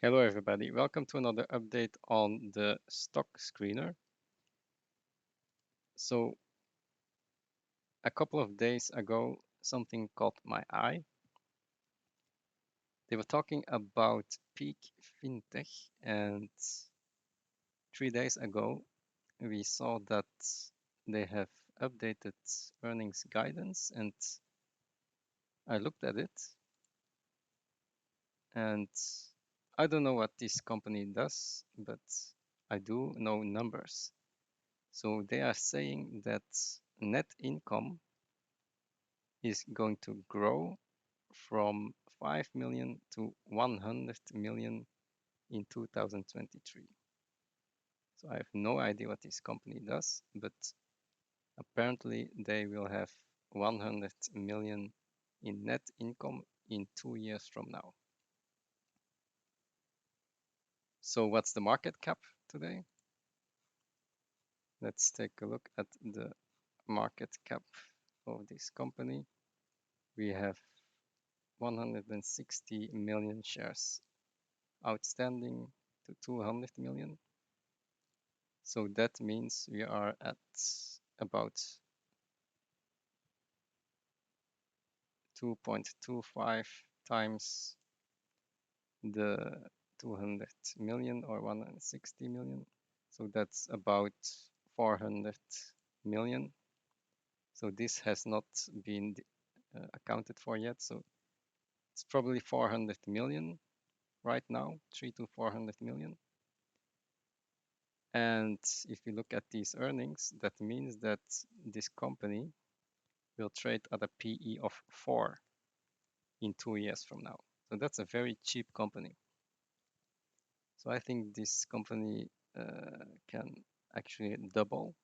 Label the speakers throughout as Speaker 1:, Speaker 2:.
Speaker 1: Hello everybody, welcome to another update on the stock screener. So a couple of days ago, something caught my eye. They were talking about peak fintech, and 3 days ago, we saw that they have updated earnings guidance, and I looked at it, and I don't know what this company does, but I do know numbers. So they are saying that net income is going to grow from 5 million to 100 million in 2023. So I have no idea what this company does, but apparently they will have 100 million in net income in 2 years from now. So what's the market cap today? Let's take a look at the market cap of this company. We have 160 million shares outstanding to 200 million. So that means we are at about 2.25 times the 200 million or 160 million. So that's about 400 million. So this has not been accounted for yet. So it's probably 400 million right now, 3 to 400 million. And if you look at these earnings, that means that this company will trade at a PE of 4 in 2 years from now. So that's a very cheap company. So I think this company can actually double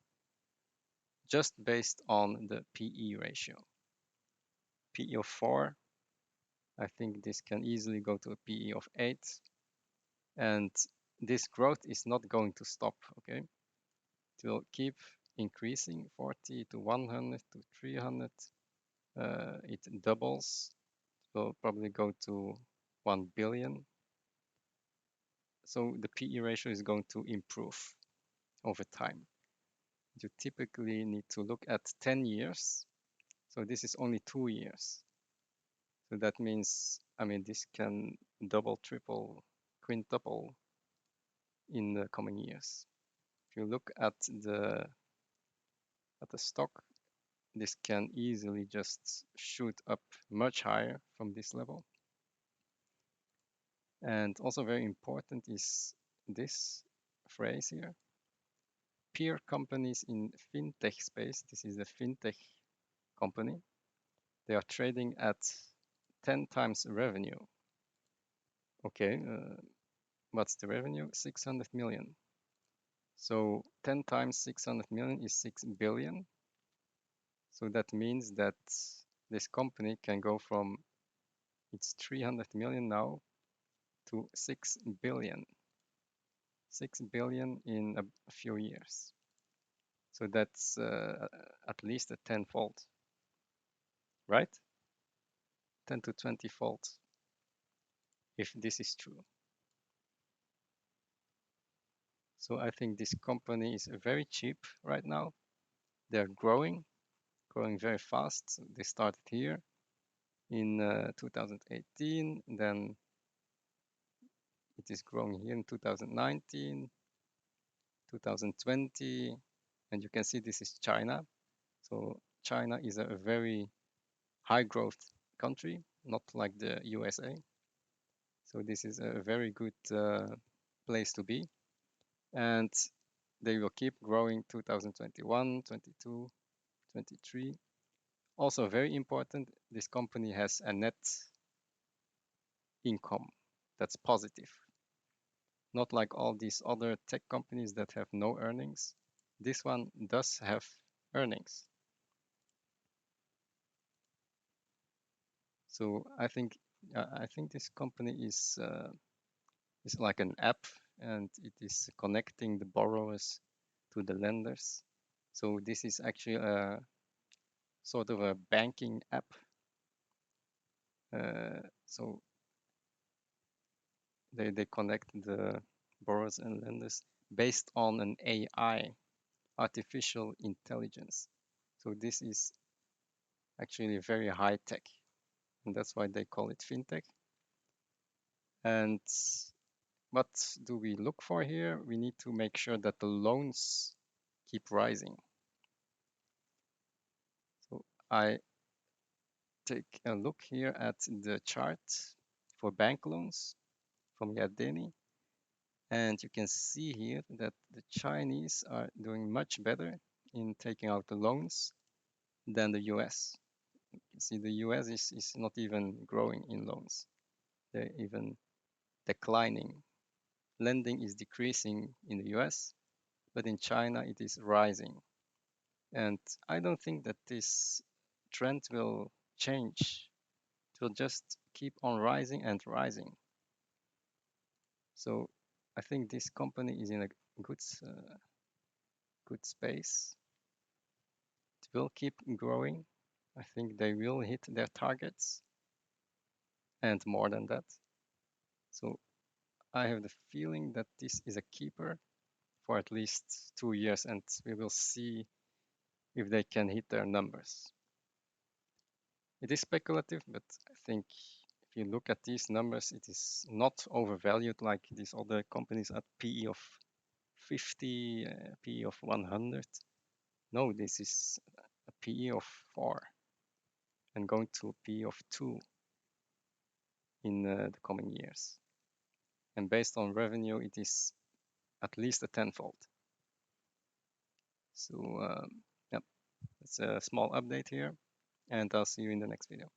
Speaker 1: just based on the PE ratio. PE of 4, I think this can easily go to a PE of 8. And this growth is not going to stop, okay? It will keep increasing 40 to 100 to 300. It doubles. It will probably go to 1 billion. So the PE ratio is going to improve over time. You typically need to look at 10 years. So this is only 2 years. So that means, I mean, this can double, triple, quintuple in the coming years. If you look at the stock, this can easily just shoot up much higher from this level. And also very important is this phrase here. Peer companies in fintech space, this is a fintech company, they are trading at 10 times revenue. Okay, what's the revenue? 600 million. So 10 times 600 million is 6 billion. So that means that this company can go from it's 300 million now to 6 billion. 6 billion in a few years. So that's at least a tenfold, right? 10 to 20-fold, if this is true. So I think this company is very cheap right now. They're growing very fast. So they started here in 2018, then it is growing here in 2019, 2020, and you can see this is China. So China is a very high growth country, not like the USA. So this is a very good place to be. And they will keep growing 2021, 22, 23. Also very important, this company has a net income that's positive. Not like all these other tech companies that have no earnings. This one does have earnings. So I think this company is like an app, and it is connecting the borrowers to the lenders. So this is actually a sort of a banking app. So they connect the borrowers and lenders based on an AI, artificial intelligence. So this is actually very high tech, and that's why they call it fintech. And what do we look for here? We need to make sure that the loans keep rising. So I take a look here at the chart for bank loans from Yardeni, and you can see here that the Chinese are doing much better in taking out the loans than the US. You see, the US is not even growing in loans. They're even declining. Lending is decreasing in the US, but in China it is rising. And I don't think that this trend will change. It will just keep on rising and rising. So I think this company is in a good, good space. It will keep growing. I think they will hit their targets and more than that. So I have the feeling that this is a keeper for at least 2 years, and we will see if they can hit their numbers. It is speculative, but I think if you look at these numbers, it is not overvalued like these other companies at PE of 50, PE of 100. No, this is a PE of 4 and going to a PE of 2 in the coming years. And based on revenue, it is at least a tenfold. So, yeah, it's a small update here, and I'll see you in the next video.